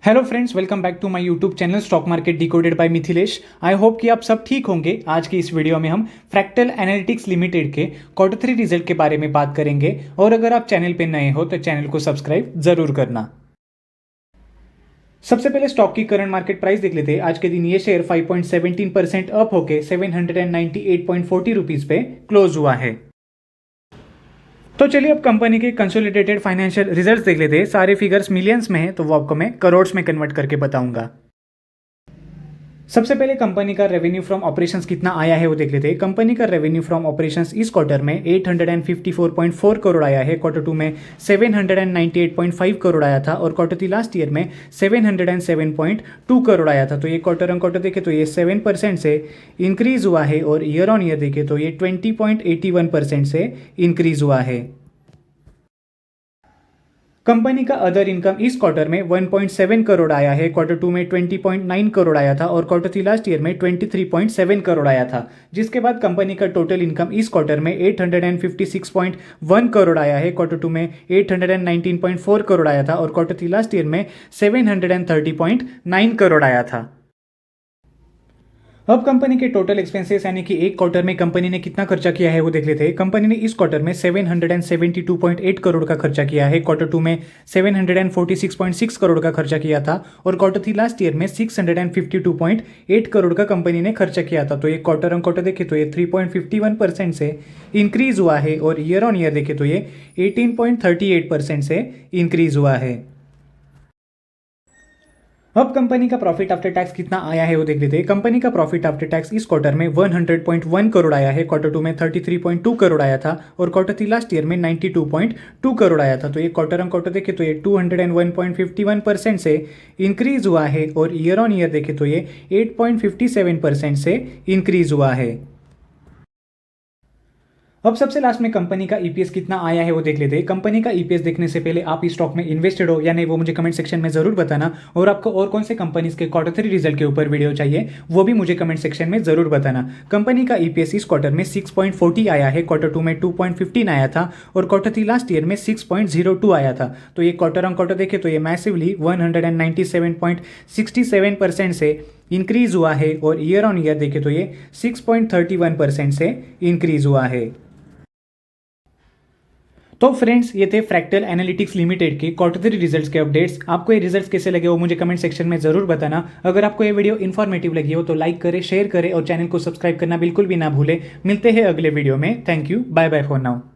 Hello friends, welcome back to my YouTube channel stock market decoded by Mithilesh. I hope कि आप सब ठीक होंगे। आज की इस वीडियो में हम फ्रैक्टल एनालिटिक्स लिमिटेड के क्वार्टर 3 रिजल्ट के बारे में बात करेंगे। और अगर आप चैनल पे नए हो तो चैनल को सब्सक्राइब जरूर करना। सबसे पहले स्टॉक की करंट मार्केट प्राइस देख लेते हैं। आज के दिन ये शेयर 5.17% अप होके 798.40 रुपीज पे क्लोज हुआ है। तो चलिए अब कंपनी के कंसोलिडेटेड फाइनेंशियल रिजल्ट्स देख लेते हैं। सारे फिगर्स मिलियंस में है तो वो आपको मैं करोड़्स में कन्वर्ट करके बताऊंगा। सबसे पहले कंपनी का रेवेन्यू फ्रॉम ऑपरेशंस कितना आया है वो देख लेते हैं। कंपनी का रेवेन्यू फ्रॉम ऑपरेशंस इस क्वार्टर में 854.4 करोड़ आया है। क्वार्टर 2 में 798.5 करोड़ आया था और क्वार्टर 3 लास्ट ईयर में 707.2 करोड़ आया था। तो ये क्वार्टर ऑन क्वार्टर देखे तो ये 7% से इंक्रीज हुआ है और ईयर ऑन ईयर देखे तो ये 20.81% से इंक्रीज हुआ है। कंपनी का अदर इनकम इस क्वार्टर में 1.7 करोड़ आया है। क्वार्टर 2 में 20.9 करोड़ आया था और क्वार्टर 3 लास्ट ईयर में 23.7 करोड़ आया था। जिसके बाद कंपनी का टोटल इनकम इस क्वार्टर में 856.1 करोड़ आया है। क्वार्टर 2 में 819.4 करोड़ आया था और क्वार्टर 3 लास्ट ईयर में 730.9 करोड़ आया था। अब कंपनी के टोटल एक्सपेंसेस यानी कि एक क्वार्टर में कंपनी ने कितना खर्चा किया है वो देख लेते हैं। कंपनी ने इस क्वार्टर में 772.8 करोड़ का खर्चा किया है। क्वार्टर 2 में 746.6 करोड़ का खर्चा किया था और क्वार्टर 3 लास्ट ईयर में 652.8 करोड़ का कंपनी ने खर्चा किया था। तो ये क्वार्टर ऑन क्वार्टर देखे तो ये 3.51% से इंक्रीज हुआ है और ईयर ऑन ईयर देखे तो ये 18.38% से इंक्रीज हुआ है। अब कंपनी का प्रॉफिट आफ्टर टैक्स कितना आया है वो देख लेते हैं। कंपनी का प्रॉफिट आफ्टर टैक्स इस क्वार्टर में 100.1 करोड़ आया है। क्वार्टर 2 में 33.2 करोड़ आया था और क्वार्टर 3 लास्ट ईयर में 92.2 करोड़ आया था। तो ये क्वार्टर ऑन क्वार्टर देखे तो ये 201.51% से इंक्रीज हुआ है और ईयर ऑन ईयर देखे तो ये 8.57% से इंक्रीज हुआ है। अब सबसे लास्ट में कंपनी का ईपीएस कितना आया है वो देख लेते हैं। कंपनी का ईपीएस देखने से पहले आप इस स्टॉक में इन्वेस्टेड हो या नहीं वो मुझे कमेंट सेक्शन में जरूर बताना। और आपको और कौन से कंपनीज के क्वार्टर 3 रिजल्ट के ऊपर वीडियो चाहिए वो भी मुझे कमेंट सेक्शन में जरूर बताना। कंपनी का ईपीएस इस क्वार्टर में 6.40 आया है। क्वार्टर 2 में 2.15 आया था और क्वार्टर 3 लास्ट ईयर में 6.02 आया था। तो ये क्वार्टर ऑन क्वार्टर देखे तो ये मैसिवली 197.67% से इंक्रीज हुआ है और ईयर ऑन ईयर देखे तो ये 6.31% से इंक्रीज हुआ है। तो फ्रेंड्स, ये थे फ्रैक्टल एनालिटिक्स लिमिटेड के क्वार्टर 3 रिजल्ट्स के अपडेट्स। आपको ये रिजल्ट्स कैसे लगे वो मुझे कमेंट सेक्शन में जरूर बताना। अगर आपको ये वीडियो इन्फॉर्मेटिव लगी हो तो लाइक करें, शेयर करें और चैनल को सब्सक्राइब करना बिल्कुल भी ना भूलें। मिलते हैं अगले वीडियो में। Thank you, bye bye for now.